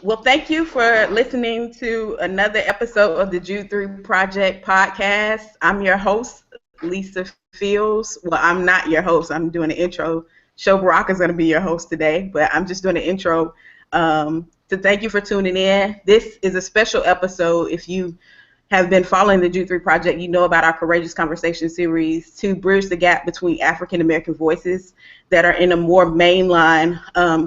Well, thank you for listening to another episode of the Jude 3 Project podcast. I'm your host, Lisa Fields. Well, I'm not your host. I'm doing an intro. Sho Baraka is going to be your host today, but I'm just doing an intro to thank you for tuning in. This is a special episode. If you have been following the Jude 3 Project, you know about our Courageous Conversation series to bridge the gap between African American voices that are in a more mainline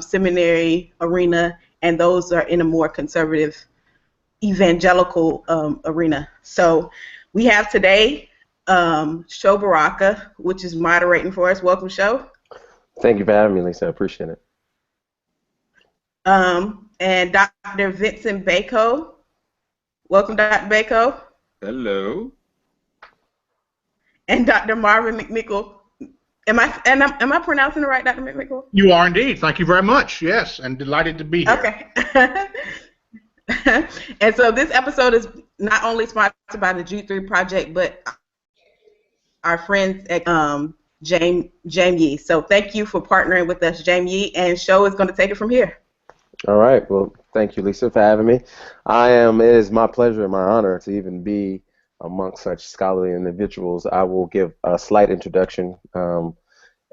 seminary arena and those are in a more conservative evangelical arena. So we have today Sho Baraka, which is moderating for us. Welcome, Sho. Thank you for having me, Lisa. I appreciate it. And Dr. Vincent Bacote. Welcome, Dr. Bacote. Hello. And Dr. Marvin McMickle. Am I pronouncing it right, Dr. McMickle? You are indeed. Thank you very much. Yes, and delighted to be here. Okay. And so this episode is not only sponsored by the Jude 3 Project, but our friends at James Yee. So thank you for partnering with us, James Yee, and Sho is going to take it from here. All right. Well, thank you, Lisa, for having me. It is my pleasure and my honor to even be amongst such scholarly individuals. I will give a slight introduction,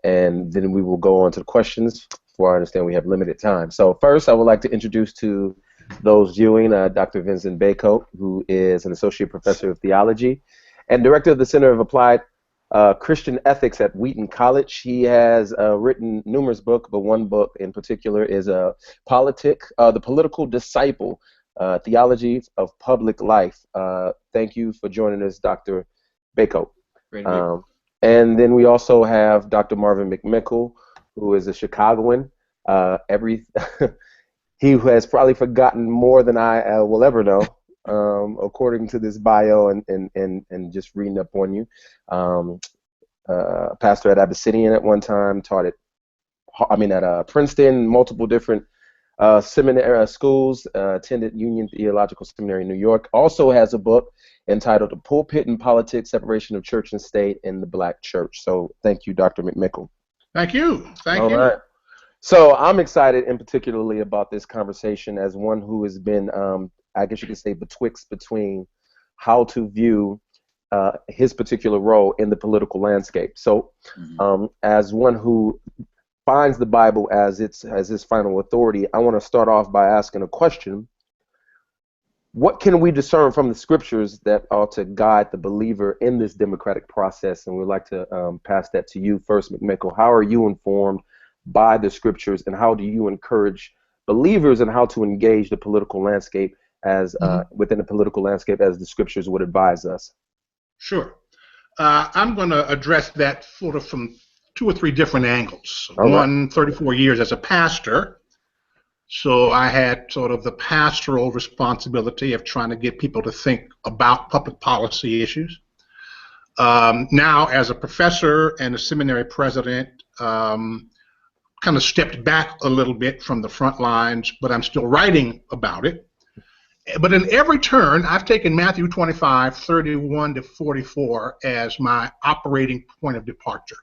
and then we will go on to the questions, for I understand we have limited time. So first, I would like to introduce to those viewing Dr. Vincent Bacote, who is an associate professor of theology and director of the Center of Applied Christian Ethics at Wheaton College. He has written numerous books, but one book in particular is The Political Disciple, Theology of Public Life. Thank you for joining us, Dr. Bacote. And then we also have Dr. Marvin McMickle, who is a Chicagoan. He has probably forgotten more than I will ever know, according to this bio and just reading up on you. Pastor at Abyssinian at one time, taught at Princeton, multiple different seminary schools, attended Union Theological Seminary in New York. Also has a book entitled Pulpit Politics, Separation of Church and State in the Black Church. So thank you, Dr. McMickle. Thank you. Thank you. Right. So I'm excited in particularly about this conversation as one who has been, I guess you could say, between how to view his particular role in the political landscape. So as one who finds the Bible as his final authority, I want to start off by asking a question. What can we discern from the scriptures that ought to guide the believer in this democratic process? And we'd like to pass that to you first, McMickle. How are you informed by the scriptures, and how do you encourage believers in how to engage the political landscape as within the political landscape as the scriptures would advise us? Sure. I'm going to address that sort of from 2 or 3 different angles. All right. One, 34 years as a pastor, so I had sort of the pastoral responsibility of trying to get people to think about public policy issues. Now, as a professor and a seminary president, kind of stepped back a little bit from the front lines, but I'm still writing about it. But in every turn, I've taken Matthew 25, 31 to 44 as my operating point of departure.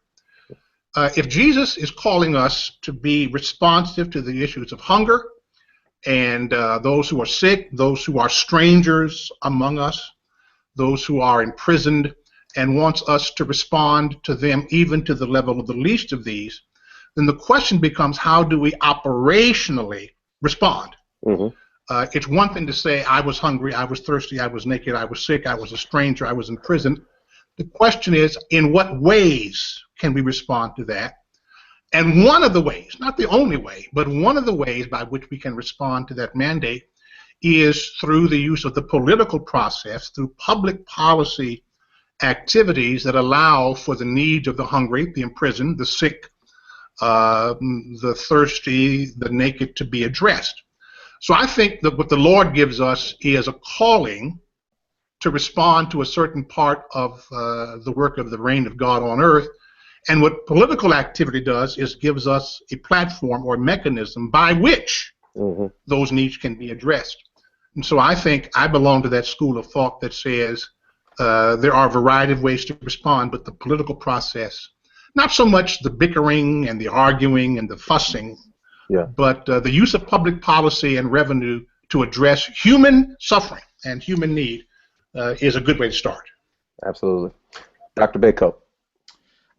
If Jesus is calling us to be responsive to the issues of hunger and those who are sick, those who are strangers among us, those who are imprisoned, and wants us to respond to them even to the level of the least of these, then the question becomes, how do we operationally respond? It's one thing to say, I was hungry, I was thirsty, I was naked, I was sick, I was a stranger, I was in prison. The question is, in what ways can we respond to that? And one of the ways, not the only way, but one of the ways by which we can respond to that mandate is through the use of the political process, through public policy activities that allow for the needs of the hungry, the imprisoned, the sick, the thirsty, the naked to be addressed. So I think that what the Lord gives us is a calling to respond to a certain part of the work of the reign of God on earth. And what political activity does is gives us a platform or mechanism by which those needs can be addressed. And so I think I belong to that school of thought that says there are a variety of ways to respond, but the political process, not so much the bickering and the arguing and the fussing, Yeah. But the use of public policy and revenue to address human suffering and human need is a good way to start. Absolutely. Dr. Bacote.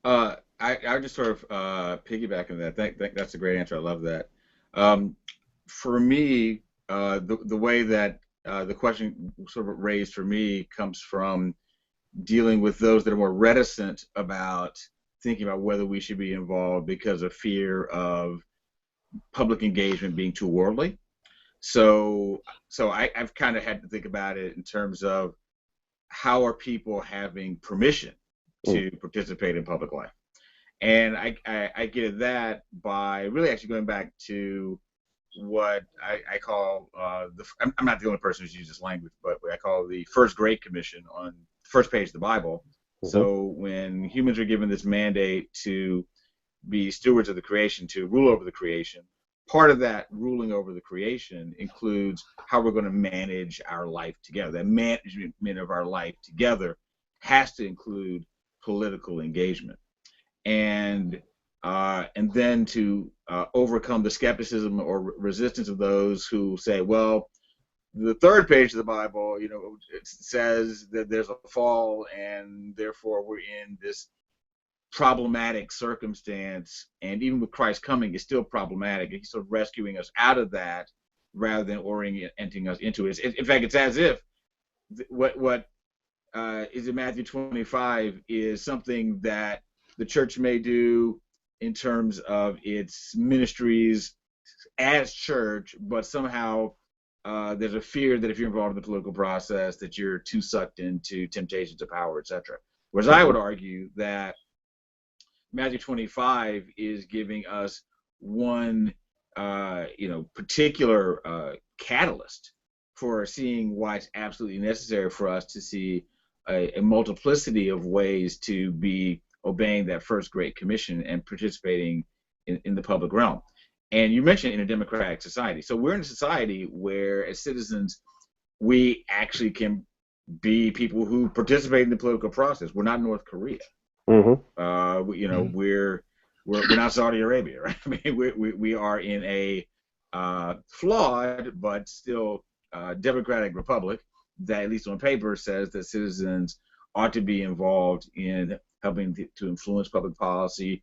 I just sort of piggyback on that. That's a great answer. I love that. For me, the way that the question sort of raised for me comes from dealing with those that are more reticent about thinking about whether we should be involved because of fear of public engagement being too worldly. So I've kind of had to think about it in terms of how are people having permission to participate in public life. And I get at that by really actually going back to what I call I'm not the only person who's used this language, but what I call the First Great Commission on the first page of the Bible. So when humans are given this mandate to be stewards of the creation, to rule over the creation, part of that ruling over the creation includes how we're going to manage our life together. That management of our life together has to include political engagement. And then to overcome the skepticism or resistance of those who say, well, the third page of the Bible, it says that there's a fall and therefore we're in this problematic circumstance, and even with Christ coming, it's still problematic. He's sort of rescuing us out of that rather than orienting us into it. In fact, it's as if what is in Matthew 25 is something that the church may do in terms of its ministries as church, but somehow there's a fear that if you're involved in the political process that you're too sucked into temptations of power, etc. Whereas I would argue that Matthew 25 is giving us one particular catalyst for seeing why it's absolutely necessary for us to see a multiplicity of ways to be obeying that first Great Commission and participating in the public realm. And you mentioned in a democratic society. So we're in a society where, as citizens, we actually can be people who participate in the political process. We're not North Korea. We're not Saudi Arabia, right? I mean, we are in a flawed but still democratic republic that, at least on paper, says that citizens ought to be involved in helping to influence public policy,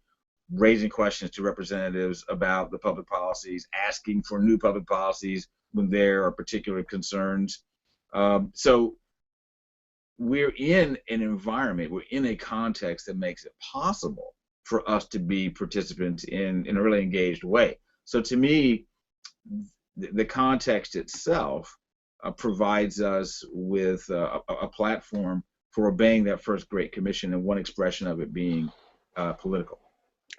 raising questions to representatives about the public policies, asking for new public policies when there are particular concerns. So we're in an environment, we're in a context that makes it possible for us to be participants in a really engaged way. So to me, the context itself provides us with a platform for obeying that first Great Commission, and one expression of it being political.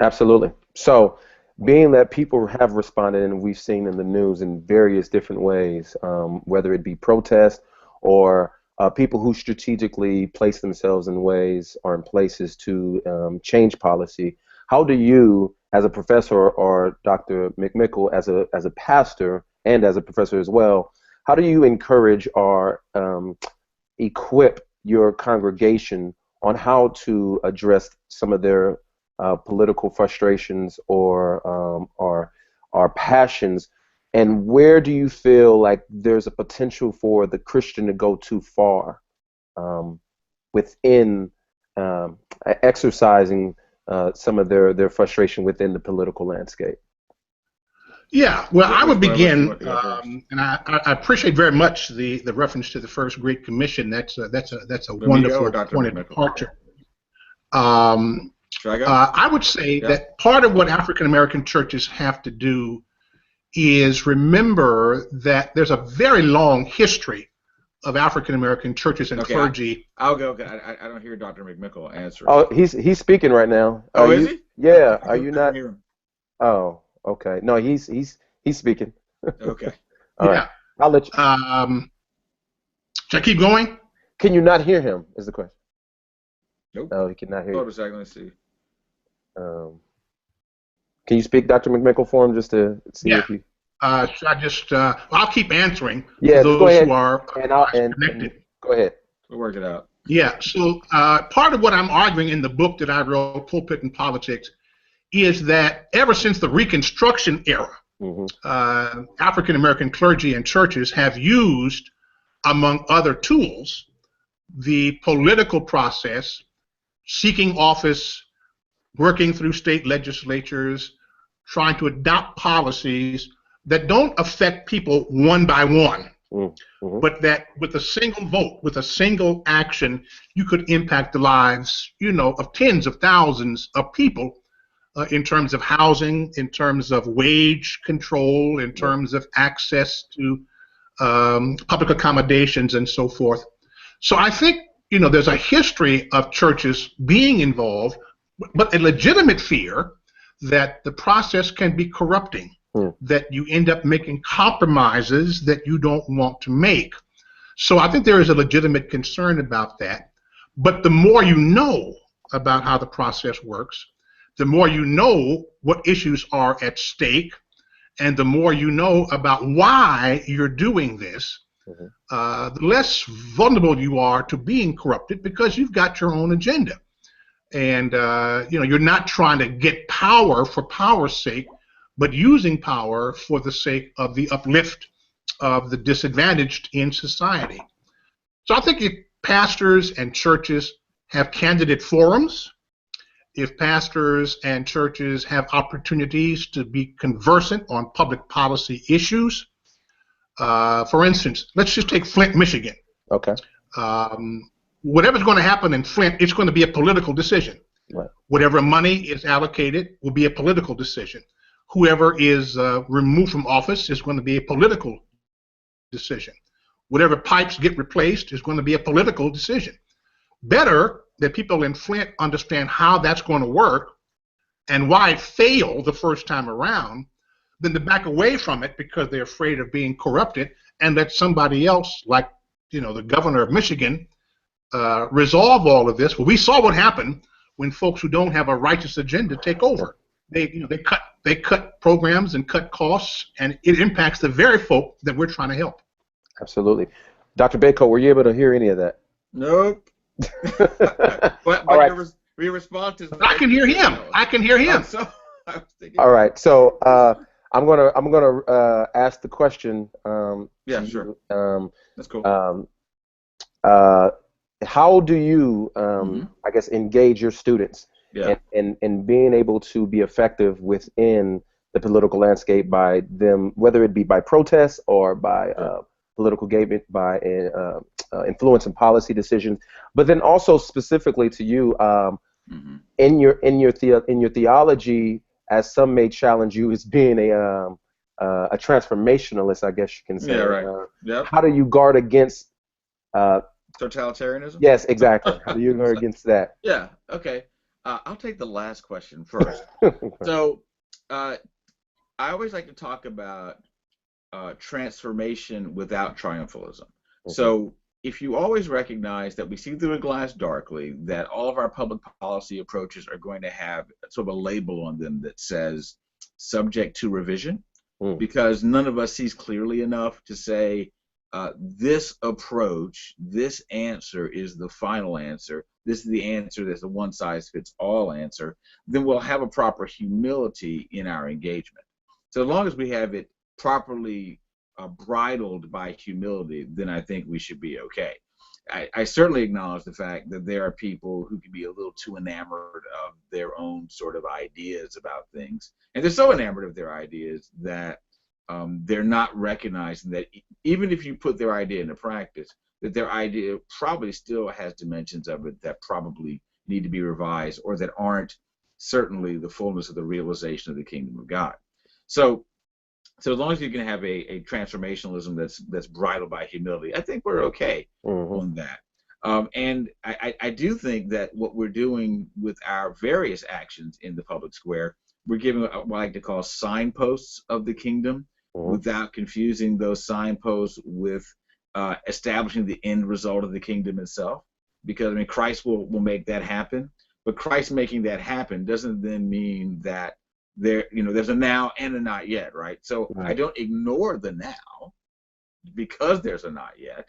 Absolutely. So being that people have responded, and we've seen in the news in various different ways, whether it be protest or people who strategically place themselves in ways or in places to change policy, how do you, as a professor, or Dr. McMickle, as a pastor and as a professor as well, how do you encourage or equip your congregation on how to address some of their political frustrations or passions, and where do you feel like there's a potential for the Christian to go too far within exercising some of their frustration within the political landscape? Yeah, well, I would begin, and I appreciate very much the reference to the First Great Commission. That's a wonderful point of departure. Should I go? I would say that part of what African American churches have to do is remember that there's a very long history of African American churches and clergy. I'll go. I don't hear Dr. McMickle answer. Oh, he's speaking right now. Oh, is he? Yeah. Are you not? Hear him. Oh, okay. No, he's speaking. Okay. All right. I'll let you. Should I keep going? Can you not hear him? Is the question. Nope. No, he cannot hear you. Hold a second. Let's see. Can you speak Dr. McMickle for him just to see if you... Should I just... I'll keep answering for those who are connected. Go ahead. We'll work it out. Yeah, so part of what I'm arguing in the book that I wrote, Pulpit Politics, is that ever since the Reconstruction era, African American clergy and churches have used, among other tools, the political process, seeking office, working through state legislatures, trying to adopt policies that don't affect people one by one, but that with a single vote, with a single action, you could impact the lives, of tens of thousands of people in terms of housing, in terms of wage control, in terms of access to public accommodations and so forth. So I think, there's a history of churches being involved, but a legitimate fear that the process can be corrupting, that you end up making compromises that you don't want to make. So I think there is a legitimate concern about that. But the more you know about how the process works, the more you know what issues are at stake, and the more you know about why you're doing this, the less vulnerable you are to being corrupted, because you've got your own agenda. And you're not trying to get power for power's sake, but using power for the sake of the uplift of the disadvantaged in society. So I think if pastors and churches have candidate forums, if pastors and churches have opportunities to be conversant on public policy issues, for instance, let's just take Flint, Michigan. Okay. Whatever's going to happen in Flint, it's going to be a political decision. Right. Whatever money is allocated will be a political decision. Whoever is removed from office is going to be a political decision. Whatever pipes get replaced is going to be a political decision. Better that people in Flint understand how that's going to work and why it failed the first time around than to back away from it because they're afraid of being corrupted and let somebody else, like the governor of Michigan, resolve all of this. Well, we saw what happened when folks who don't have a righteous agenda take over. They cut programs and cut costs, and it impacts the very folk that we're trying to help. Absolutely. Dr. Bacote, were you able to hear any of that? Nope. but all right. your response is. I can hear him. I can hear him. All right. So I'm gonna ask the question. Yeah, sure. That's cool. How do you, I guess, engage your students in being able to be effective within the political landscape by them, whether it be by protest or by political engagement, by influence in policy decisions, but then also specifically to you in your theology, as some may challenge you as being a transformationalist, I guess you can say. Yeah, right. How do you guard against totalitarianism? Yes, exactly. How do you guard against that? Yeah. Okay. I'll take the last question first. So, I always like to talk about transformation without triumphalism. Okay. So, if you always recognize that we see through a glass darkly, that all of our public policy approaches are going to have sort of a label on them that says subject to revision, because none of us sees clearly enough to say this approach, this answer is the final answer, this is the answer that's a one-size-fits-all answer, then we'll have a proper humility in our engagement. So as long as we have it properly bridled by humility, then I think we should be okay. I certainly acknowledge the fact that there are people who can be a little too enamored of their own sort of ideas about things, and they're so enamored of their ideas that they're not recognizing that even if you put their idea into practice, that their idea probably still has dimensions of it that probably need to be revised or that aren't certainly the fullness of the realization of the kingdom of God. So as long as you can have a transformationalism that's bridled by humility, I think we're okay on that. And I do think that what we're doing with our various actions in the public square, we're giving what I like to call signposts of the kingdom without confusing those signposts with establishing the end result of the kingdom itself. Because, I mean, Christ will make that happen. But Christ making that happen doesn't then mean that there's a now and a not yet, right? So I don't ignore the now because there's a not yet.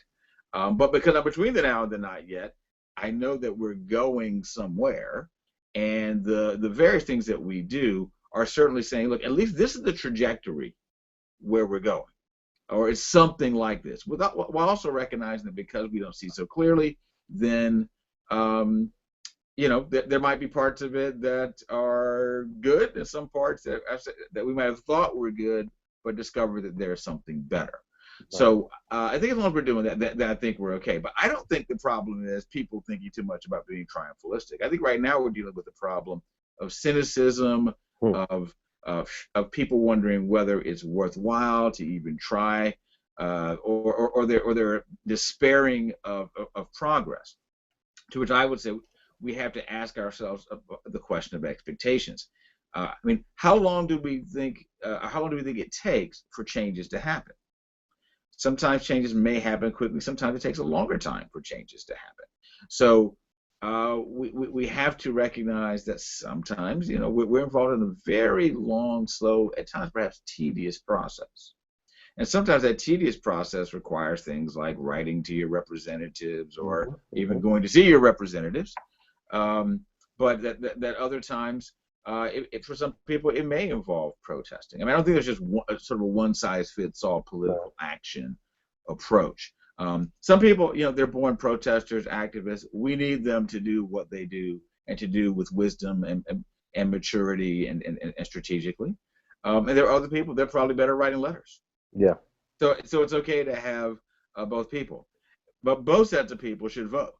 But because I'm between the now and the not yet, I know that we're going somewhere. And the various things that we do are certainly saying, look, at least this is the trajectory where we're going, or it's something like this, while also recognizing that because we don't see so clearly, then there might be parts of it that are good, and some parts that we might have thought were good, but discovered that there's something better. So I think as long as we're doing that, I think we're okay. But I don't think the problem is people thinking too much about being triumphalistic. I think right now we're dealing with the problem of cynicism, of people wondering whether it's worthwhile to even try, or they're despairing of progress. To which I would say we have to ask ourselves the question of expectations. I mean, how long do we think it takes for changes to happen? Sometimes changes may happen quickly. Sometimes it takes a longer time for changes to happen. So we have to recognize that sometimes, we're involved in a very long, slow, at times perhaps tedious process. And sometimes that tedious process requires things like writing to your representatives or even going to see your representatives. But that other times, for some people, it may involve protesting. I mean, I don't think there's just sort of a one-size-fits-all political action approach. Some people, they're born protesters, activists. We need them to do what they do and to do with wisdom and maturity and strategically. And there are other people, they're probably better writing letters. Yeah. So it's okay to have both people. But both sets of people should vote.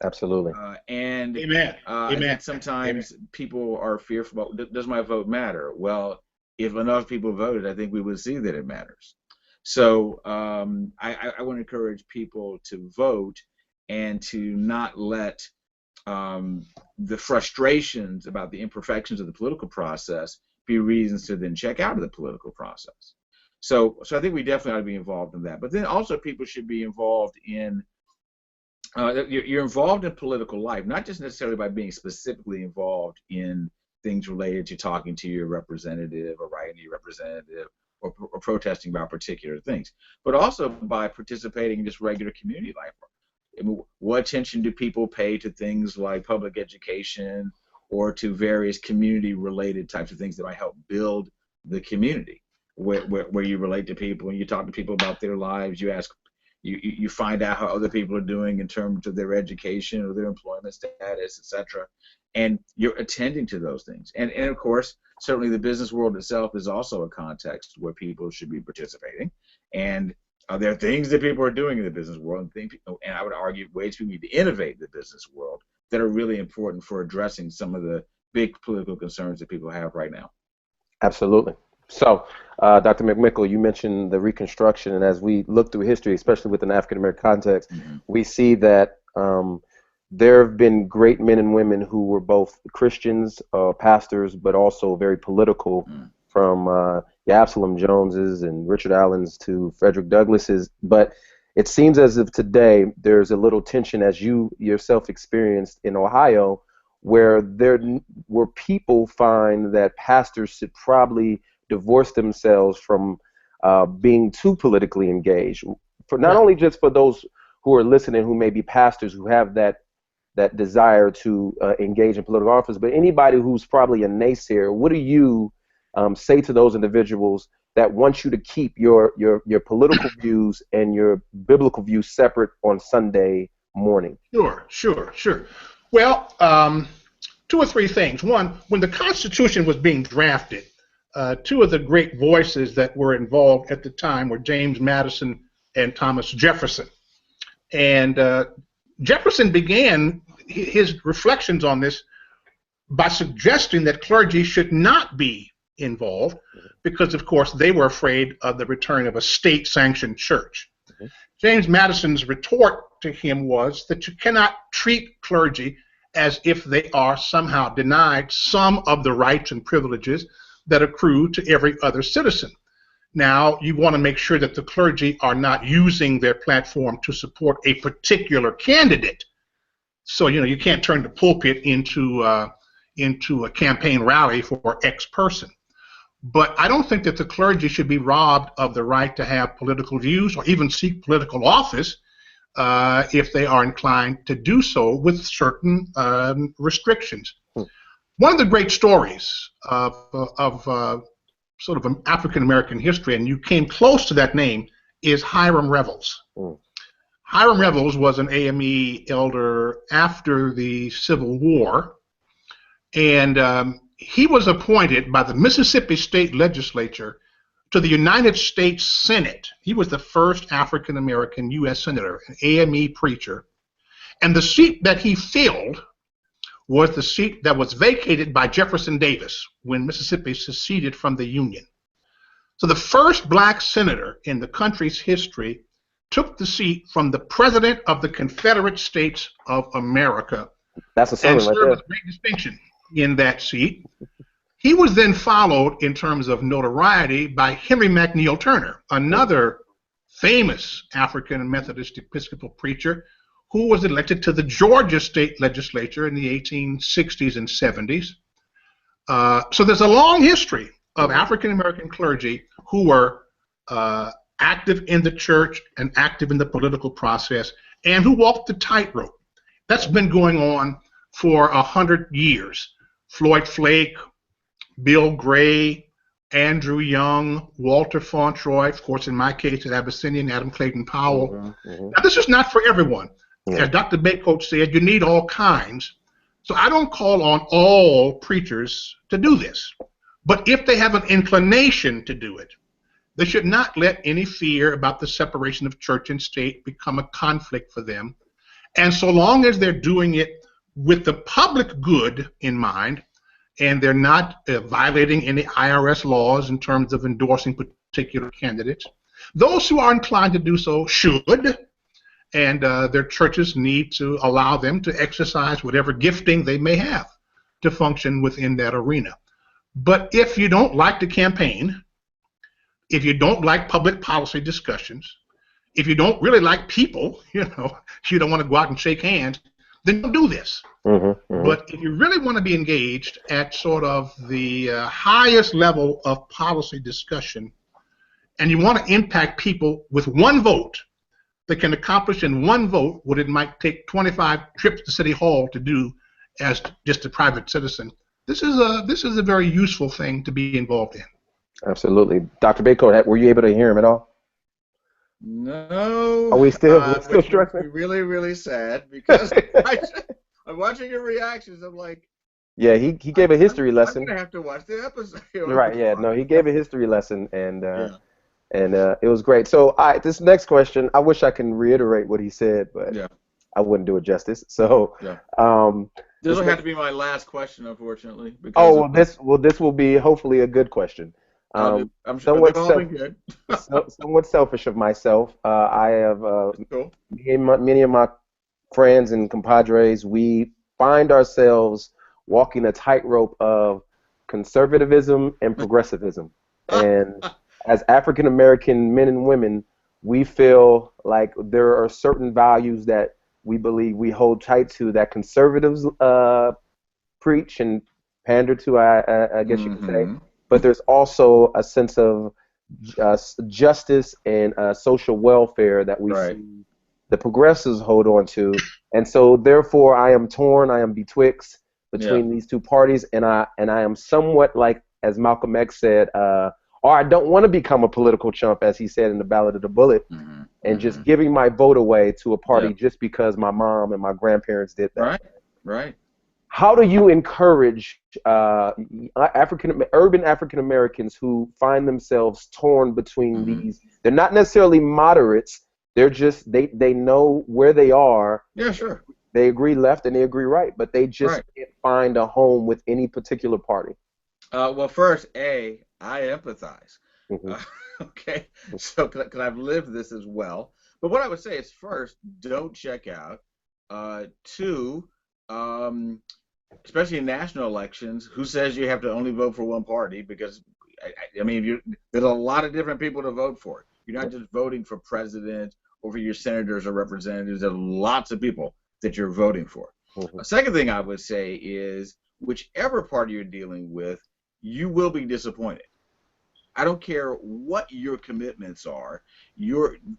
Absolutely. Amen. Amen. I think sometimes people are fearful about, does my vote matter? Well, if enough people voted, I think we would see that it matters. So I want to encourage people to vote and to not let the frustrations about the imperfections of the political process be reasons to then check out of the political process. So I think we definitely ought to be involved in that. But then also people should be involved in you're involved in political life, not just necessarily by being specifically involved in things related to talking to your representative or writing to your representative or protesting about particular things, but also by participating in just regular community life. I mean, what attention do people pay to things like public education or to various community-related types of things that might help build the community, where you relate to people and you talk to people about their lives, you ask. You find out how other people are doing in terms of their education or their employment status, etc. And you're attending to those things. And of course, certainly the business world itself is also a context where people should be participating. And there are things that people are doing in the business world, and I would argue ways we need to innovate the business world that are really important for addressing some of the big political concerns that people have right now. Absolutely. So, Dr. McMickle, you mentioned the Reconstruction, and as we look through history, especially with an African-American context, we see that there have been great men and women who were both Christians, pastors, but also very political, from Absalom Joneses and Richard Allen's to Frederick Douglass's. But it seems as if today there's a little tension, as you yourself experienced in Ohio, where people find that pastors should probably divorce themselves from being too politically engaged. For not only just for those who are listening who may be pastors who have that desire to engage in political office, but anybody who's probably a naysayer. What do you say to those individuals that want you to keep your political views and your biblical views separate on Sunday morning? Sure. Well, two or three things. One, when the Constitution was being drafted, two of the great voices that were involved at the time were James Madison and Thomas Jefferson. And Jefferson began his reflections on this by suggesting that clergy should not be involved because, of course, they were afraid of the return of a state-sanctioned church. James Madison's retort to him was that you cannot treat clergy as if they are somehow denied some of the rights and privileges that accrue to every other citizen. Now, you want to make sure that the clergy are not using their platform to support a particular candidate. So, you can't turn the pulpit into a campaign rally for X person. But I don't think that the clergy should be robbed of the right to have political views or even seek political office if they are inclined to do so with certain restrictions. One of the great stories of sort of African American history, and you came close to that name, is Hiram Revels. Mm. Hiram Revels was an AME elder after the Civil War, and he was appointed by the Mississippi State Legislature to the United States Senate. He was the first African American U.S. Senator, an AME preacher, and the seat that he filled was the seat that was vacated by Jefferson Davis when Mississippi seceded from the Union. So the first black senator in the country's history took the seat from the President of the Confederate States of America. That's a sermon and right served there. with great distinction in that seat. He was then followed in terms of notoriety by Henry McNeil Turner, another famous African Methodist Episcopal preacher who was elected to the Georgia State Legislature in the 1860s and 70s. So there's a long history of African American clergy who were active in the church and active in the political process and who walked the tightrope. That's been going on for 100 years. Floyd Flake, Bill Gray, Andrew Young, Walter Fauntroy, of course, in my case, at Abyssinian, Adam Clayton Powell. Now, this is not for everyone. As Dr. Bacote said, you need all kinds. So I don't call on all preachers to do this. But if they have an inclination to do it, they should not let any fear about the separation of church and state become a conflict for them. And so long as they're doing it with the public good in mind, and they're not violating any IRS laws in terms of endorsing particular candidates, those who are inclined to do so should, and their churches need to allow them to exercise whatever gifting they may have to function within that arena. But if you don't like to campaign, if you don't like public policy discussions, if you don't really like people, you don't want to go out and shake hands, then don't do this. But if you really want to be engaged at sort of the highest level of policy discussion, and you want to impact people with one vote that can accomplish in one vote what it might take 25 trips to City Hall to do as just a private citizen, this is a very useful thing to be involved in. Absolutely. Dr. Bacote, were you able to hear him at all? No. Are we still stressing? Really, really sad because I'm watching your reactions. I'm like, yeah, he gave a history lesson. I'm gonna have to watch the episode. Right. Yeah. No, he gave a history lesson, and it was great. So, this next question, I wish I can reiterate what he said, but I wouldn't do it justice. So, this will have to be my last question, unfortunately. This will be hopefully a good question. I'm sure somewhat selfish of myself. I have many of my friends and compadres. We find ourselves walking a tightrope of conservatism and progressivism. And as African American men and women, we feel like there are certain values that we believe we hold tight to that conservatives preach and pander to. I guess you could say. But there's also a sense of justice and social welfare that we see the progressives hold on to. And so, therefore, I am torn, I am betwixt between these two parties, and I am somewhat like, as Malcolm X said, or I don't want to become a political chump, as he said in the Ballad of the Bullet, and just giving my vote away to a party just because my mom and my grandparents did that. Right. How do you encourage urban African Americans who find themselves torn between these? They're not necessarily moderates. They're just they know where they are. Yeah, sure. They agree left and they agree right, but they just can't find a home with any particular party. Well, first, I empathize. Okay, so because I've lived this as well. But what I would say is, first, don't check out. Two, especially in national elections, who says you have to only vote for one party? Because, I mean, there's a lot of different people to vote for. You're not just voting for president or for your senators or representatives. There's lots of people that you're voting for. A second thing I would say is, whichever party you're dealing with, you will be disappointed. I don't care what your commitments are,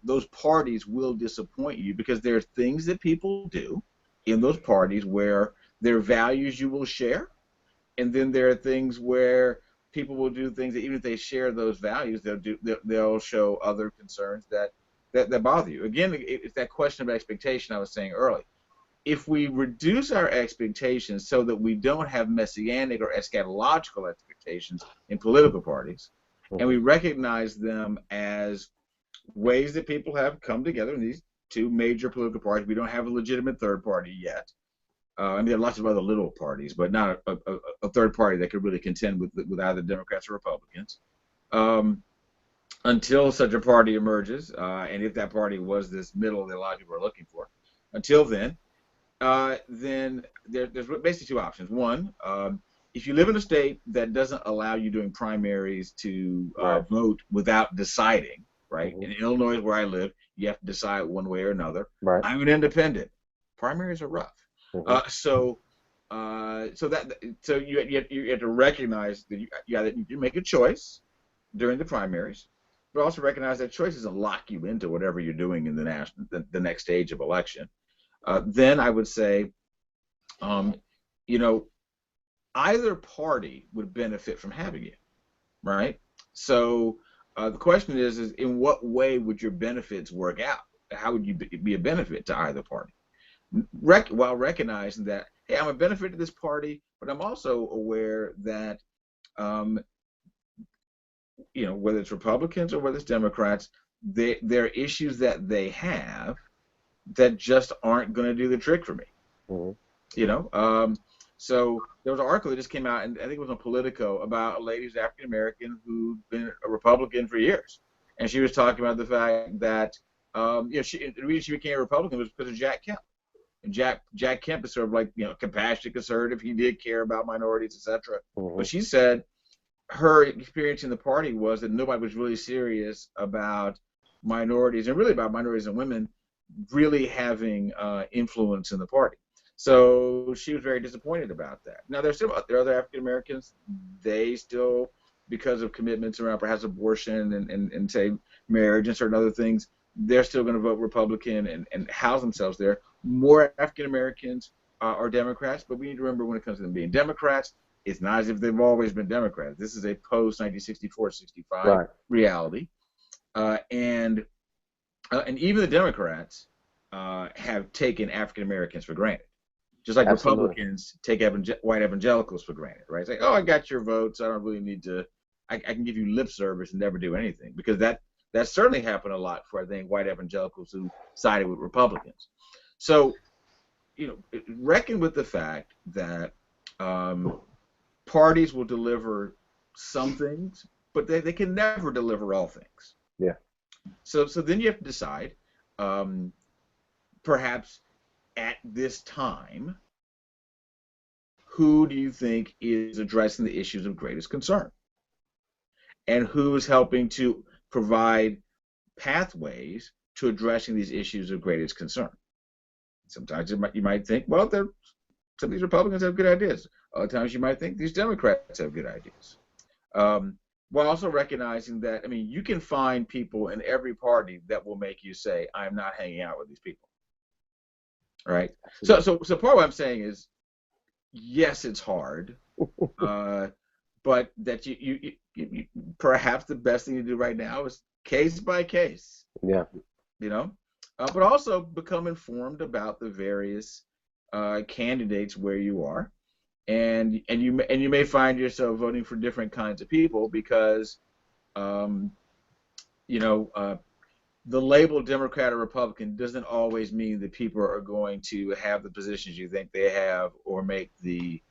those parties will disappoint you because there are things that people do in those parties where there are values you will share, and then there are things where people will do things that even if they share those values, they'll show other concerns that bother you. Again, it's that question of expectation I was saying earlier. If we reduce our expectations so that we don't have messianic or eschatological expectations in political parties, and we recognize them as ways that people have come together in these two major political parties. We don't have a legitimate third party yet. I mean, there are lots of other little parties, but not a third party that could really contend with either Democrats or Republicans. Until such a party emerges, and if that party was this middle that a lot of people are looking for, until then there's basically two options. One, if you live in a state that doesn't allow you doing primaries to vote without deciding, right? In Illinois, where I live, you have to decide one way or another. I'm an independent. Primaries are rough. So you have to recognize that you make a choice during the primaries, but also recognize that choice doesn't lock you into whatever you're doing in the next stage of election. Then I would say, either party would benefit from having it, right? So the question is in what way would your benefits work out? How would you be a benefit to either party? While recognizing that, hey, I'm a benefit to this party, but I'm also aware that, whether it's Republicans or whether it's Democrats, there are issues that they have that just aren't going to do the trick for me. So there was an article that just came out, and I think it was on Politico, about a lady who's African American who'd been a Republican for years, and she was talking about the fact that the reason she became a Republican was because of Jack Kemp. And Jack Kemp is sort of like, compassionate, conservative. He did care about minorities, etc. But she said her experience in the party was that nobody was really serious about minorities, and really about minorities and women really having influence in the party. So she was very disappointed about that. Now, there are other African Americans. They still, because of commitments around perhaps abortion and say marriage and certain other things, they're still going to vote Republican and house themselves there. More African Americans are Democrats, but we need to remember when it comes to them being Democrats, it's not as if they've always been Democrats. This is a post-1964-65 reality. And even the Democrats have taken African Americans for granted, just like Republicans take white evangelicals for granted, right? It's like, oh, I got your votes. I don't really need to. I can give you lip service and never do anything, because that certainly happened a lot for, I think, white evangelicals who sided with Republicans. So, reckon with the fact that parties will deliver some things, but they can never deliver all things. Yeah. So then you have to decide, perhaps at this time, who do you think is addressing the issues of greatest concern? And who is helping to provide pathways to addressing these issues of greatest concern? Sometimes you might think, well, some of these Republicans have good ideas. Other times you might think these Democrats have good ideas. While also recognizing that, you can find people in every party that will make you say, I'm not hanging out with these people. Right? So part of what I'm saying is, yes, it's hard, but that you perhaps the best thing to do right now is case by case. Yeah. But also become informed about the various candidates where you are, and you may find yourself voting for different kinds of people because, the label Democrat or Republican doesn't always mean that people are going to have the positions you think they have, or make the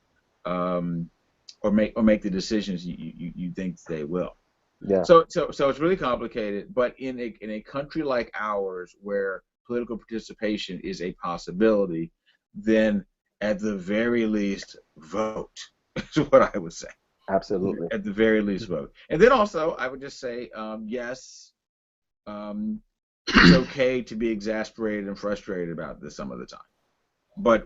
decisions you think they will. Yeah. So it's really complicated, but in a country like ours, where political participation is a possibility, then at the very least vote is what I would say. Absolutely. At the very least vote. And then also I would just say, yes, it's okay to be exasperated and frustrated about this some of the time, but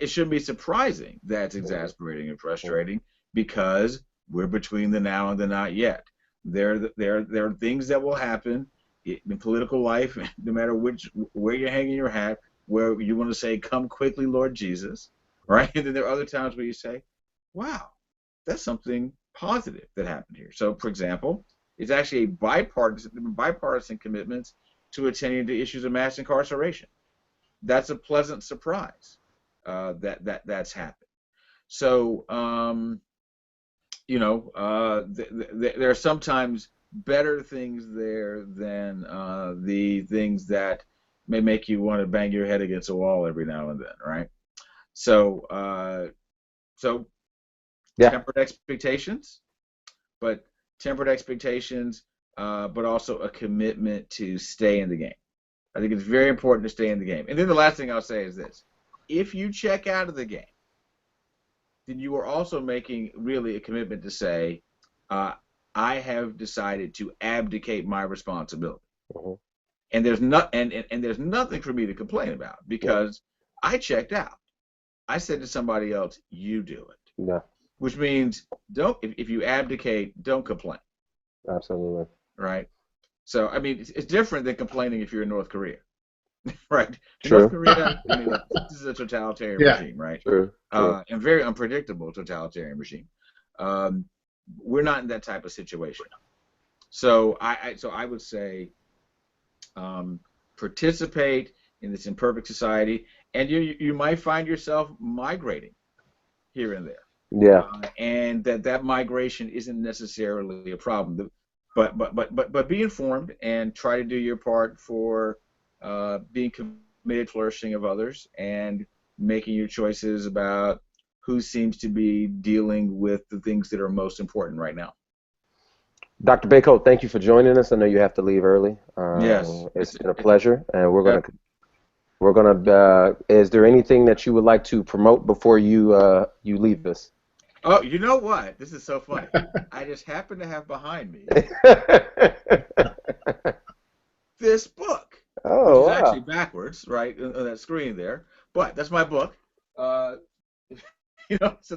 it shouldn't be surprising that it's exasperating and frustrating, because we're between the now and the not yet. There are things that will happen in political life, no matter where you're hanging your hat, where you want to say, "Come quickly, Lord Jesus," right? And then there are other times where you say, "Wow, that's something positive that happened here. So, for example, it's actually a bipartisan commitments to attending to issues of mass incarceration. That's a pleasant surprise that's happened. So, there are sometimes better things there than the things that may make you want to bang your head against a wall every now and then, right? So, tempered expectations, but also a commitment to stay in the game. I think it's very important to stay in the game. And then the last thing I'll say is this: if you check out of the game, then you are also making really a commitment to say, I have decided to abdicate my responsibility. Mm-hmm. And there's there's nothing for me to complain about, because I checked out. I said to somebody else, you do it. Yeah. Which means if you abdicate, don't complain. Absolutely. Right? So, I mean, it's different than complaining if you're in North Korea. Right? True. North Korea, I mean, this is a totalitarian regime, right? True. And very unpredictable totalitarian regime. We're not in that type of situation. So I would say participate in this imperfect society, and you might find yourself migrating here and there. Yeah. And that migration isn't necessarily a problem. But be informed and try to do your part for being committed to flourishing of others and making your choices about who seems to be dealing with the things that are most important right now. Dr. Bacote, thank you for joining us. I know you have to leave early. Yes. It's been a pleasure, and we're gonna. Is there anything that you would like to promote before you leave us? Oh, you know what? This is so funny. I just happen to have behind me this book. Oh, which is wow. actually backwards, right, on that screen there. But that's my book. So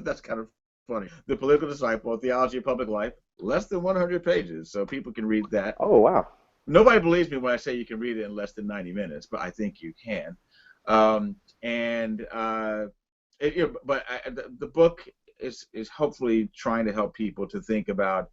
that's kind of funny. The Political Disciple, Theology of Public Life, less than 100 pages, so people can read that. Oh, wow. Nobody believes me when I say you can read it in less than 90 minutes, but I think you can. The book is hopefully trying to help people to think about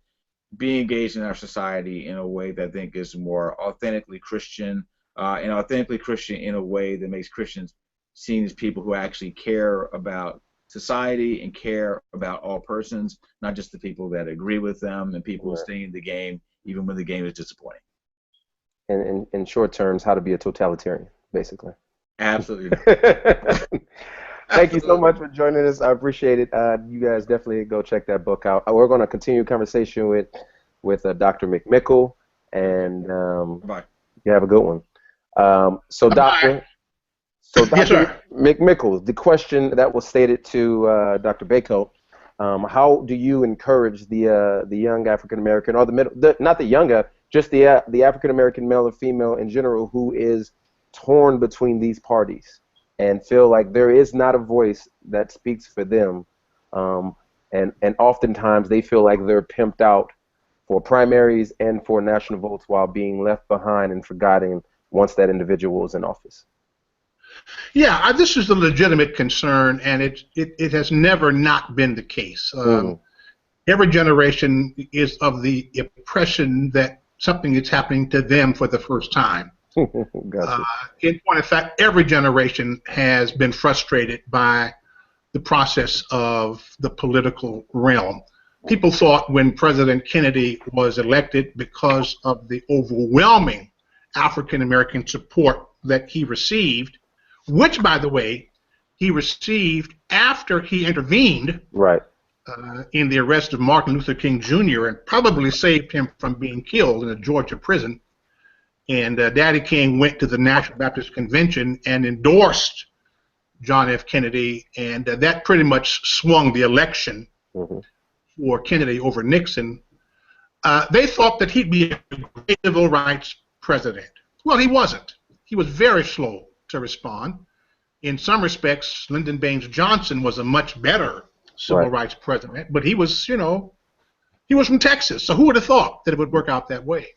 being engaged in our society in a way that I think is more authentically Christian, and authentically Christian in a way that makes Christians seen as people who actually care about society and care about all persons, not just the people that agree with them and people who stay in the game even when the game is disappointing. And in short terms, how to be a totalitarian, basically. Absolutely. Thank you so much for joining us. I appreciate it. You guys definitely go check that book out. We're going to continue conversation with Dr. McMickle, and Bye. You have a good one. Dr. McMickle, the question that was stated to Dr. Bacote, how do you encourage the young African American, or not the younger, just the African American male or female in general, who is torn between these parties and feel like there is not a voice that speaks for them, and oftentimes they feel like they're pimped out for primaries and for national votes while being left behind and forgotten once that individual is in office? Yeah, this is a legitimate concern, and it has never not been the case. Every generation is of the impression that something is happening to them for the first time. Gotcha. In point of fact, every generation has been frustrated by the process of the political realm. People thought when President Kennedy was elected, because of the overwhelming African American support that he received, which, by the way, he received after he intervened in the arrest of Martin Luther King Jr. and probably saved him from being killed in a Georgia prison. And Daddy King went to the National Baptist Convention and endorsed John F. Kennedy, and that pretty much swung the election for Kennedy over Nixon. They thought that he'd be a great civil rights president. Well, he wasn't. He was very slow to respond. In some respects, Lyndon Baines Johnson was a much better civil rights president, but he was, he was from Texas, so who would have thought that it would work out that way?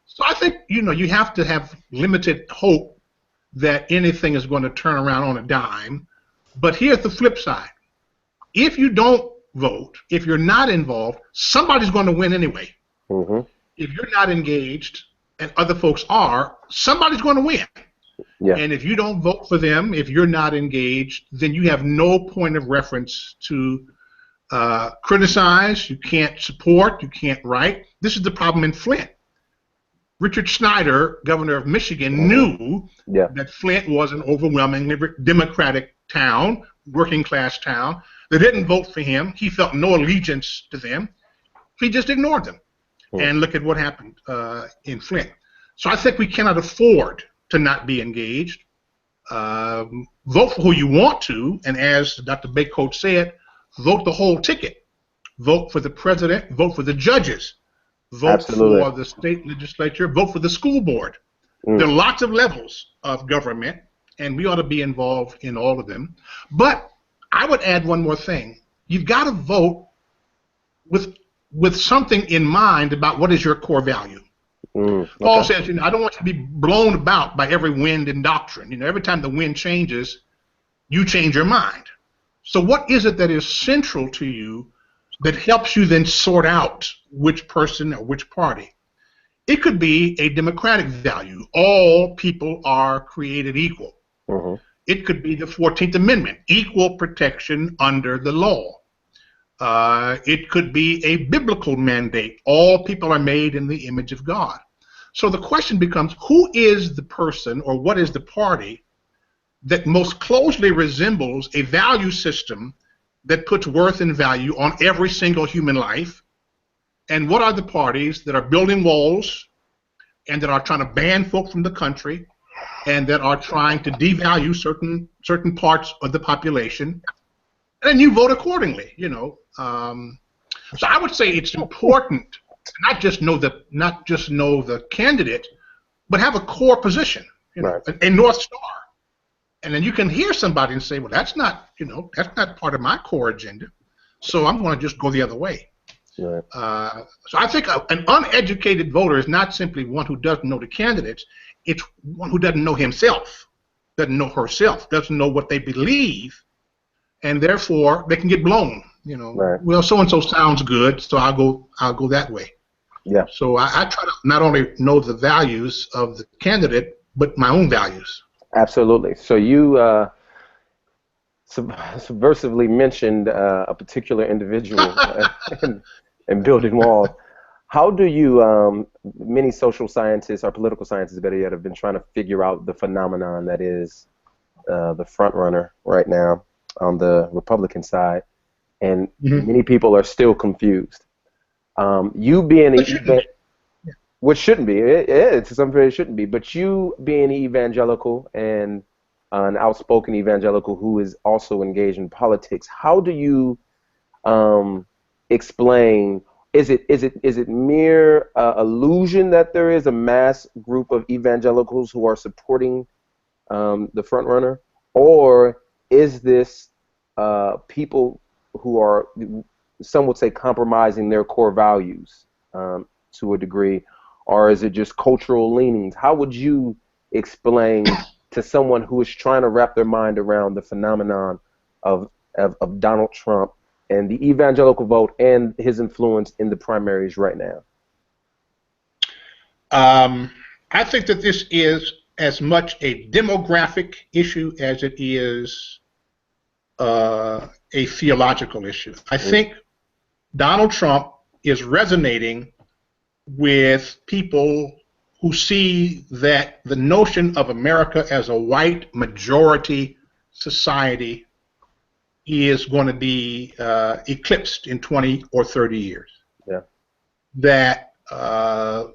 So I think, you have to have limited hope that anything is going to turn around on a dime. But here's the flip side. If you don't vote, if you're not involved, somebody's going to win anyway. Mm-hmm. If you're not engaged and other folks are, somebody's going to win. Yeah. And if you don't vote for them, if you're not engaged, then you have no point of reference to criticize. You can't support. You can't write. This is the problem in Flint. Richard Snyder, governor of Michigan, knew that Flint was an overwhelmingly Democratic town, working class town. They didn't vote for him. He felt no allegiance to them. He just ignored them. And look at what happened in Flint. So I think we cannot afford to not be engaged. Vote for who you want to, and as Dr. Bacote said, vote the whole ticket. Vote for the president, vote for the judges, vote for the state legislature, vote for the school board. There are lots of levels of government, and we ought to be involved in all of them. But I would add one more thing. You've got to vote with something in mind about what is your core value. Paul says, I don't want you to be blown about by every wind and doctrine. Every time the wind changes, you change your mind. So what is it that is central to you that helps you then sort out which person or which party? It could be a democratic value. All people are created equal. It could be the 14th Amendment, equal protection under the law. It could be a biblical mandate. All people are made in the image of God. So the question becomes, who is the person or what is the party that most closely resembles a value system that puts worth and value on every single human life? And what are the parties that are building walls and that are trying to ban folk from the country and that are trying to devalue certain parts of the population? And you vote accordingly, So I would say it's important to not just know the candidate, but have a core position, a North Star. And then you can hear somebody and say, well, that's not part of my core agenda, so I'm going to just go the other way. So I think an uneducated voter is not simply one who doesn't know the candidates, it's one who doesn't know himself, doesn't know herself, doesn't know what they believe, and therefore they can get blown. Well, so and so sounds good, so I'll go that way. Yeah. So I try to not only know the values of the candidate, but my own values. Absolutely. So you subversively mentioned a particular individual in building walls. How do you, many social scientists or political scientists, better yet, have been trying to figure out the phenomenon that is the front runner right now on the Republican side, and many people are still confused. You being which shouldn't be, it's something it shouldn't be, but you being evangelical and an outspoken evangelical who is also engaged in politics, how do you explain? Is it mere illusion that there is a mass group of evangelicals who are supporting the front runner, or is this people who are, some would say, compromising their core values to a degree, or is it just cultural leanings? How would you explain to someone who is trying to wrap their mind around the phenomenon of Donald Trump and the evangelical vote and his influence in the primaries right now? I think that this is as much a demographic issue as it is a theological issue. I think Donald Trump is resonating with people who see that the notion of America as a white majority society is going to be eclipsed in 20 or 30 years. Yeah. That the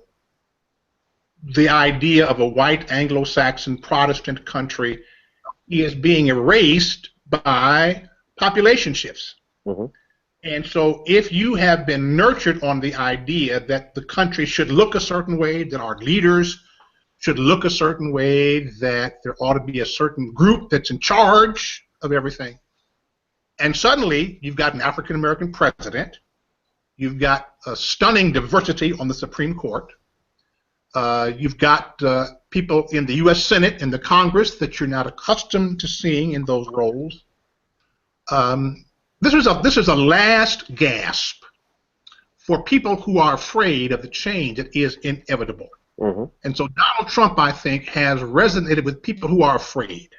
idea of a white Anglo-Saxon Protestant country is being erased by population shifts. And so if you have been nurtured on the idea that the country should look a certain way, that our leaders should look a certain way, that there ought to be a certain group that's in charge of everything, and suddenly you've got an African-American president, you've got a stunning diversity on the Supreme Court, you've got people in the U.S. Senate and the Congress that you're not accustomed to seeing in those roles, this is a last gasp for people who are afraid of the change that is inevitable. Mm-hmm. And so Donald Trump, I think, has resonated with people who are afraid.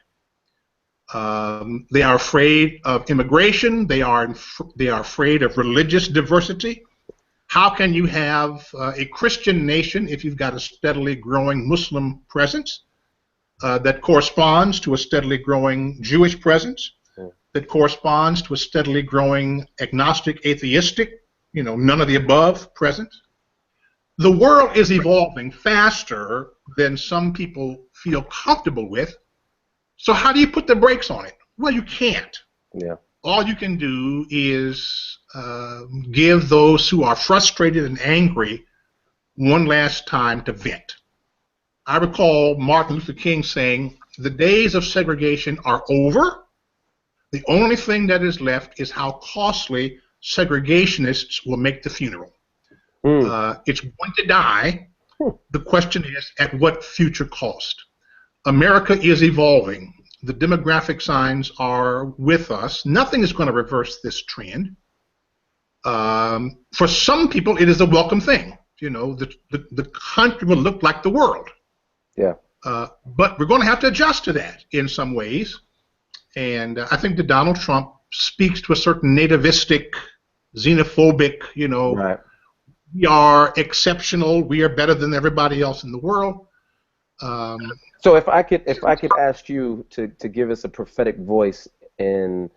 They are afraid of immigration. They are afraid of religious diversity. How can you have a Christian nation if you've got a steadily growing Muslim presence that corresponds to a steadily growing Jewish presence, that corresponds to a steadily growing agnostic, atheistic, none of the above presence? The world is evolving faster than some people feel comfortable with. So how do you put the brakes on it? Well, you can't. Yeah. All you can do is give those who are frustrated and angry one last time to vent. I recall Martin Luther King saying, "The days of segregation are over. The only thing that is left is how costly segregationists will make the funeral." It's going to die. The question is, at what future cost? America is evolving. The demographic signs are with us. Nothing is going to reverse this trend. For some people, it is a welcome thing. The country will look like the world. Yeah. But we're going to have to adjust to that in some ways. And I think that Donald Trump speaks to a certain nativistic, xenophobic, Right. We are exceptional. We are better than everybody else in the world. So if I could ask you to give us a prophetic voice in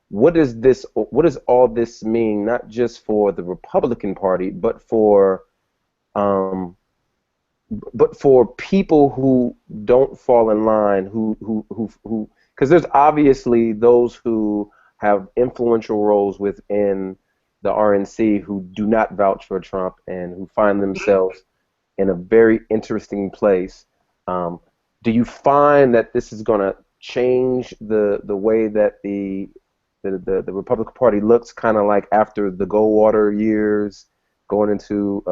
what does all this mean, not just for the Republican Party, but for people who don't fall in line, who because there's obviously those who have influential roles within the RNC who do not vouch for Trump and who find themselves in a very interesting place. Do you find that this is going to change the way that the Republican Party looks, kind of like after the Goldwater years, going into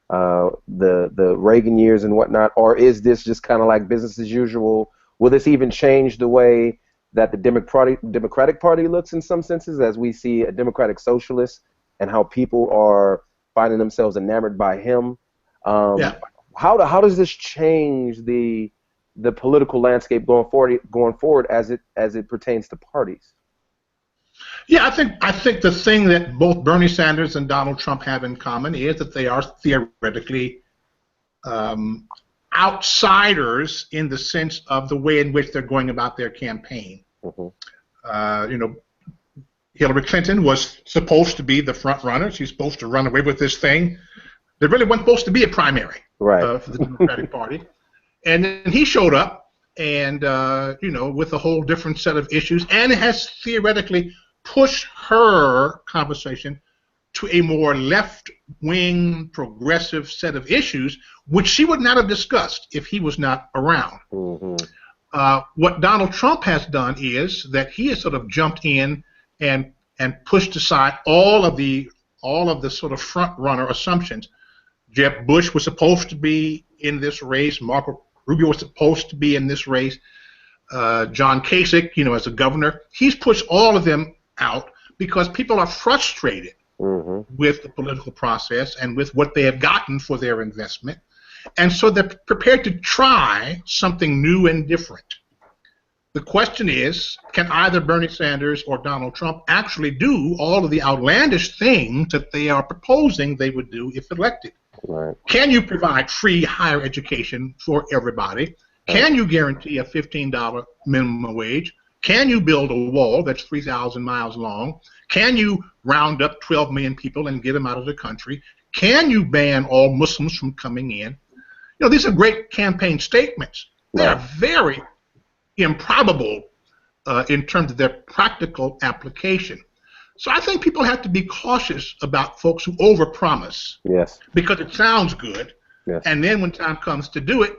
the Reagan years and whatnot, or is this just kind of like business as usual? Will this even change the way that the Democratic Party looks in some senses, as we see a Democratic Socialist and how people are finding themselves enamored by him? Yeah. How does this change the political landscape going forward as it pertains to parties? Yeah, I think the thing that both Bernie Sanders and Donald Trump have in common is that they are theoretically outsiders in the sense of the way in which they're going about their campaign. Mm-hmm. Hillary Clinton was supposed to be the front runner. She's supposed to run away with this thing. There really wasn't supposed to be a primary for the Democratic Party. And then he showed up and, with a whole different set of issues, and has theoretically pushed her conversation to a more left-wing progressive set of issues, which she would not have discussed if he was not around. Mm-hmm. What Donald Trump has done is that he has sort of jumped in and pushed aside all of the sort of front-runner assumptions. Jeb Bush was supposed to be in this race. Marco Rubio was supposed to be in this race. John Kasich, as a governor, he's pushed all of them out because people are frustrated with the political process and with what they have gotten for their investment. And so they're prepared to try something new and different. The question is, can either Bernie Sanders or Donald Trump actually do all of the outlandish things that they are proposing they would do if elected? Right. Can you provide free higher education for everybody? Can you guarantee a $15 minimum wage? Can you build a wall that's 3,000 miles long? Can you round up 12 million people and get them out of the country? Can you ban all Muslims from coming in? These are great campaign statements. They are very improbable in terms of their practical application. So I think people have to be cautious about folks who overpromise. Yes. Because it sounds good. Yes. And then when time comes to do it,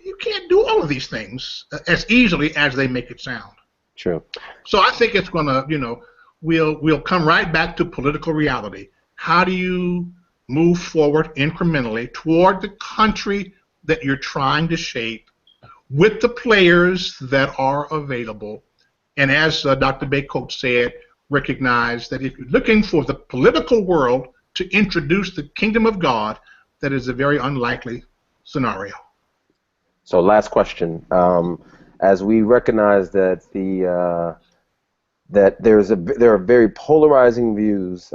you can't do all of these things as easily as they make it sound. True. So I think it's going to, we'll come right back to political reality. How do you move forward incrementally toward the country that you're trying to shape with the players that are available And as Dr. Bacote said, recognize that if you're looking for the political world to introduce the kingdom of God, that is a very unlikely scenario. So last question. As we recognize that there are very polarizing views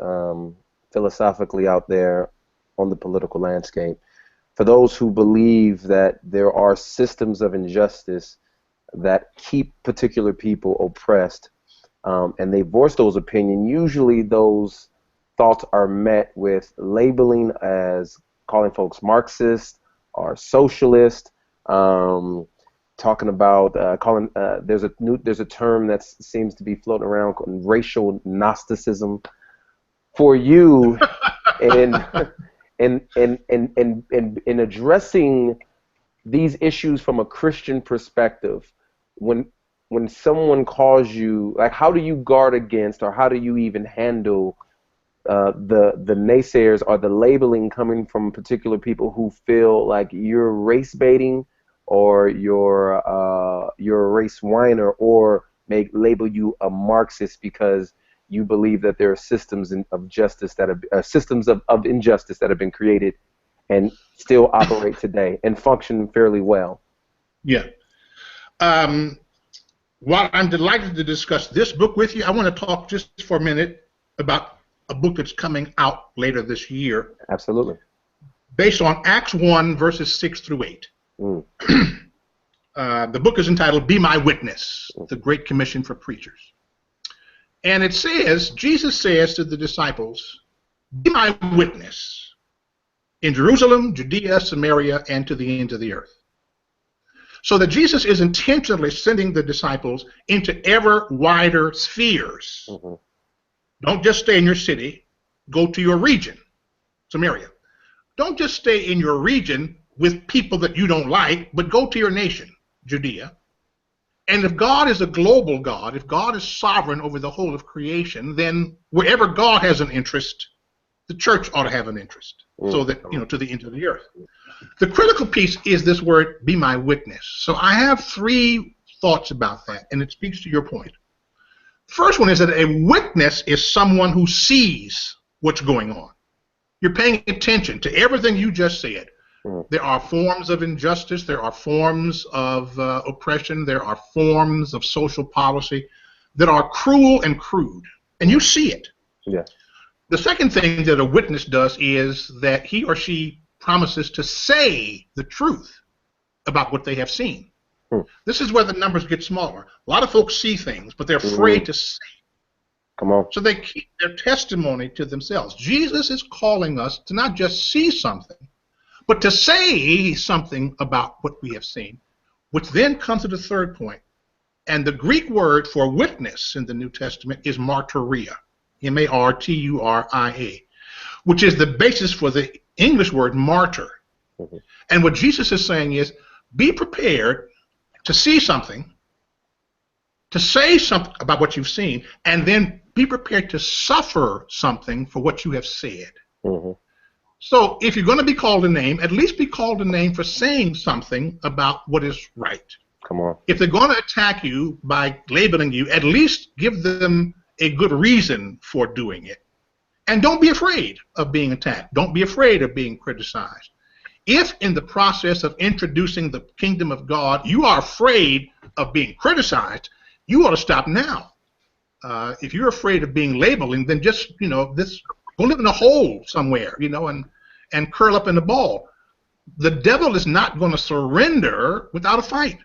philosophically out there on the political landscape, for those who believe that there are systems of injustice that keep particular people oppressed, and they voice those opinions, usually those thoughts are met with labeling as calling folks Marxist or socialist, talking about there's a term that seems to be floating around called racial Gnosticism. For you, in addressing these issues from a Christian perspective, when someone calls you, like, how do you guard against, or how do you even handle the naysayers or the labeling coming from particular people who feel like you're race baiting, or you're a race whiner, or may label you a Marxist because you believe that there are systems of justice that have systems of injustice that have been created and still operate today and function fairly well? Yeah. While I'm delighted to discuss this book with you, I want to talk just for a minute about a book that's coming out later this year. Absolutely. Based on Acts 1, verses 6 through 8. Mm. The book is entitled Be My Witness, the Great Commission for Preachers. And it says, Jesus says to the disciples, be my witness in Jerusalem, Judea, Samaria, and to the ends of the earth. So that Jesus is intentionally sending the disciples into ever wider spheres. Mm-hmm. Don't just stay in your city, go to your region, Samaria. Don't just stay in your region with people that you don't like, but go to your nation, Judea. And if God is a global God, if God is sovereign over the whole of creation, then wherever God has an interest, the church ought to have an interest, so that, to the end of the earth. The critical piece is this word, be my witness. So I have three thoughts about that, and it speaks to your point. First one is that a witness is someone who sees what's going on. You're paying attention to everything you just said. There are forms of injustice, there are forms of oppression, there are forms of social policy that are cruel and crude, and you see it. Yeah. The second thing that a witness does is that he or she promises to say the truth about what they have seen. This is where the numbers get smaller. A lot of folks see things, but they're afraid to say. Come on. So they keep their testimony to themselves. Jesus is calling us to not just see something, but to say something about what we have seen, which then comes to the third point. And the Greek word for witness in the New Testament is martyria, M-A-R-T-U-R-I-A, which is the basis for the English word martyr. Mm-hmm. And what Jesus is saying is, be prepared to see something, to say something about what you've seen, and then be prepared to suffer something for what you have said. Mm-hmm. So if you're going to be called a name, at least be called a name for saying something about what is right. Come on. If they're going to attack you by labeling you, at least give them a good reason for doing it. And don't be afraid of being attacked. Don't be afraid of being criticized. If in the process of introducing the kingdom of God, you are afraid of being criticized, you ought to stop now. If you're afraid of being labeled, then just, go live in a hole somewhere, and curl up in a ball. The devil is not going to surrender without a fight.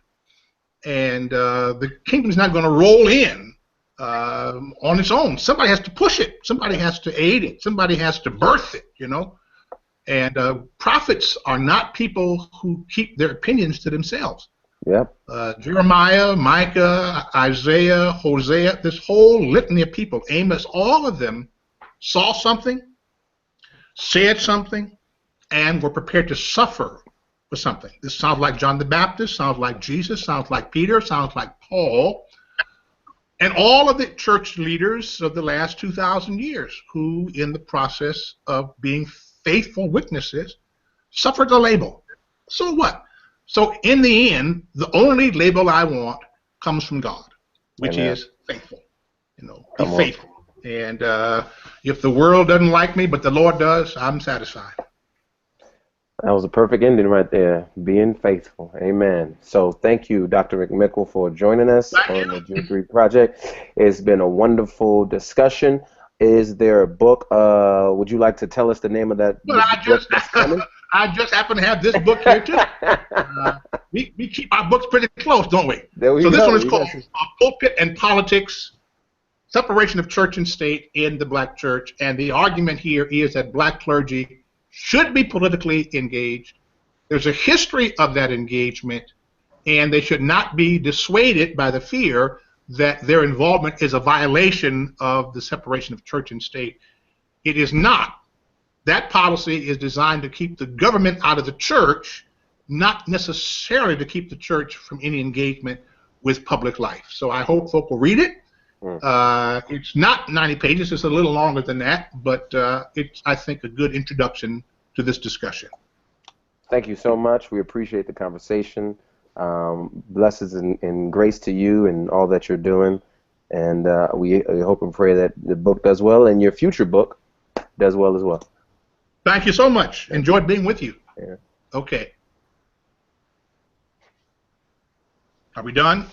And the kingdom is not going to roll in on its own. Somebody has to push it. Somebody has to aid it. Somebody has to birth it, And prophets are not people who keep their opinions to themselves. Yep. Jeremiah, Micah, Isaiah, Hosea, this whole litany of people, Amos, all of them saw something, said something, and were prepared to suffer for something. This sounds like John the Baptist, sounds like Jesus, sounds like Peter, sounds like Paul, and all of the church leaders of the last 2,000 years who, in the process of being faithful witnesses, suffered the label. So what? So in the end, the only label I want comes from God. which Amen. is faithful. You know, be Come on. faithful. And if the world doesn't like me, but the Lord does, I'm satisfied. That was a perfect ending right there. Being faithful. Amen. So thank you, Dr. McMickle, for joining us on the Jude 3 project. It's been a wonderful discussion. Is there a book? Would you like to tell us the name of that Well, book that's coming? I just happen to have this book here too. We keep our books pretty close, don't we? There we so this go. one is called Pulpit and Politics, Separation of Church and State in the Black Church. And the argument here is that black clergy should be politically engaged. There's a history of that engagement, and they should not be dissuaded by the fear that their involvement is a violation of the separation of church and state. It is not. That policy is designed to keep the government out of the church, not necessarily to keep the church from any engagement with public life. So I hope folk will read it. It's not 90 pages, it's a little longer than that, but it's, I think, a good introduction to this discussion. Thank you so much. We appreciate the conversation. Blessings and grace to you and all that you're doing. And we hope and pray that the book does well and your future book does well as well. Thank you so much. Enjoyed being with you. Yeah. Okay. Are we done?